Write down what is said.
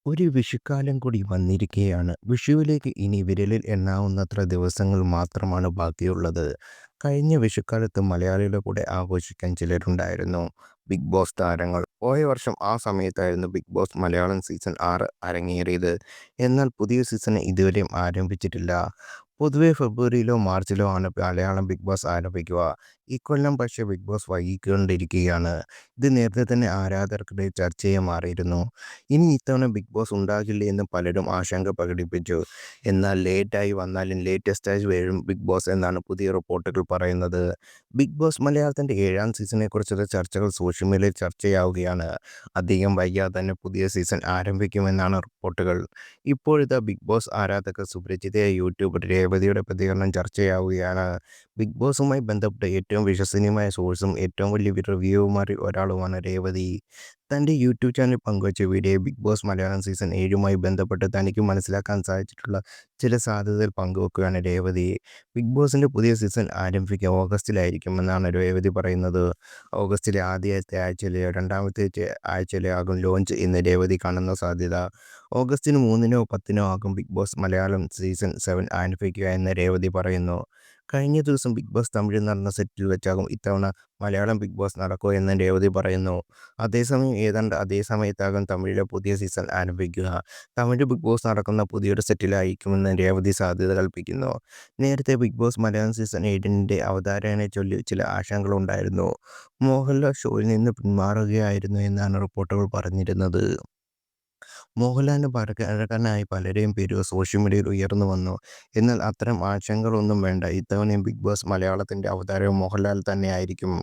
ഒരു വിഷുക്കാലം കൂടി വന്നിരിക്കുകയാണ്. വിഷുവിലേക്ക് ഇനി വിരലിൽ എണ്ണാവുന്നത്ര ദിവസങ്ങൾ മാത്രമാണ് ബാക്കിയുള്ളത്. കഴിഞ്ഞ വിഷുക്കാലത്ത് മലയാളികളുടെ കൂടെ ആഘോഷിക്കാൻ ചിലരുണ്ടായിരുന്നു. ബിഗ് ബോസ് താരങ്ങൾ. പോയ വർഷം ആ സമയത്തായിരുന്നു ബിഗ് ബോസ് മലയാളം സീസൺ 6 അരങ്ങേറിയത്. എന്നാൽ പുതിയ സീസൺ ഇതുവരെയും ആരംഭിച്ചിട്ടില്ല. പൊതുവെ ഫെബ്രുവരിയിലോ മാർച്ചിലോ ആണ് മലയാളം ബിഗ് ബോസ് ആരംഭിക്കുക. ഇക്കൊല്ലം പക്ഷേ ബിഗ് ബോസ് വൈകിക്കൊണ്ടിരിക്കുകയാണ്. ഇത് നേരത്തെ തന്നെ ആരാധകർക്കിടയിൽ ചർച്ചയായി മാറിയിരുന്നു. ഇനി ഇത്തവണ ബിഗ് ബോസ് ഉണ്ടാകില്ലേ എന്ന് പലരും ആശങ്ക പ്രകടിപ്പിച്ചു. എന്നാൽ ലേറ്റായി വന്നാലും ലേറ്റസ്റ്റായി വരും ബിഗ് ബോസ് എന്നാണ് പുതിയ റിപ്പോർട്ടുകൾ പറയുന്നത്. ബിഗ് ബോസ് മലയാളത്തിൻ്റെ 7ാം സീസണെക്കുറിച്ചുള്ള ചർച്ചകൾ സോഷ്യൽ മീഡിയയിൽ ചർച്ചയാവുകയാണ്. അധികം വൈകാതെ തന്നെ പുതിയ സീസൺ ആരംഭിക്കുമെന്നാണ് റിപ്പോർട്ടുകൾ. ഇപ്പോഴത്തെ ബിഗ് ബോസ് ആരാധകർ സുപരിചിതയായ യൂട്യൂബർ രേവതിയുടെ പ്രതികരണം ചർച്ചയാവുകയാണ്. ബിഗ് ബോസുമായി ബന്ധപ്പെട്ട ഏറ്റവും വിശ്വസനീയമായ സോഴ്സും ഏറ്റവും വലിയ റിവ്യൂവുമാരിൽ ഒരാളുമാണ് രേവതി. തൻ്റെ യൂട്യൂബ് ചാനൽ പങ്കുവച്ച video Bigg Boss Malayalam season 7മായി ബന്ധപ്പെട്ട് തനിക്ക് മനസ്സിലാക്കാൻ സാധിച്ചിട്ടുള്ള ചില സാധ്യതകൾ പങ്കുവെക്കുകയാണ് രേവതി. ബിഗ് ബോസിൻ്റെ പുതിയ സീസൺ ആരംഭിക്കുക ഓഗസ്റ്റിലായിരിക്കുമെന്നാണ് രേവതി പറയുന്നത്. ഓഗസ്റ്റിലെ ആദ്യത്തെ ആഴ്ചയിലെയോ രണ്ടാമത്തെ ആഴ്ചയിലെയോ ആകും ലോഞ്ച് എന്ന് രേവതി കാണുന്ന സാധ്യത. ഓഗസ്റ്റ് 3-നോ 10-നോ ആകും ബിഗ് ബോസ് മലയാളം സീസൺ 7 ആരംഭിക്കുക എന്ന് രേവതി പറയുന്നു. കഴിഞ്ഞ ദിവസം ബിഗ് ബോസ് തമിഴിൽ നടന്ന സെറ്റിൽ വെച്ചാകും ഇത്തവണ മലയാളം ബിഗ് ബോസ് നടക്കുക എന്ന് രേവതി പറയുന്നു. അതേസമയം ഏതാണ്ട് അതേ സമയത്താകും തമിഴിലെ പുതിയ സീസൺ ആരംഭിക്കുക. തമിഴ് ബിഗ് ബോസ് നടക്കുന്ന പുതിയൊരു സെറ്റിലായിരിക്കുമെന്ന് രേവതി സാധ്യത കൽപ്പിക്കുന്നു. നേരത്തെ ബിഗ് ബോസ് മലയാളം സീസൺ 7ൻ്റെ അവതാരകനെ ചൊല്ലി ചില ആശങ്കകളുണ്ടായിരുന്നു. മോഹൻലാൽ ഷോയിൽ നിന്ന് പിന്മാറുകയായിരുന്നു എന്നാണ് റിപ്പോർട്ടുകൾ പറഞ്ഞിരുന്നത്. മോഹൻലാലിന് പകരക്കാരനായി പലരുടെയും പേരുകൾ സോഷ്യൽ മീഡിയയിൽ ഉയർന്നു വന്നു. എന്നാൽ അത്തരം ആശങ്കകളൊന്നും വേണ്ട. ഇത്തവണയും ബിഗ് ബോസ് മലയാളത്തിൻ്റെ അവതാരകൻ മോഹൻലാൽ തന്നെയായിരിക്കും.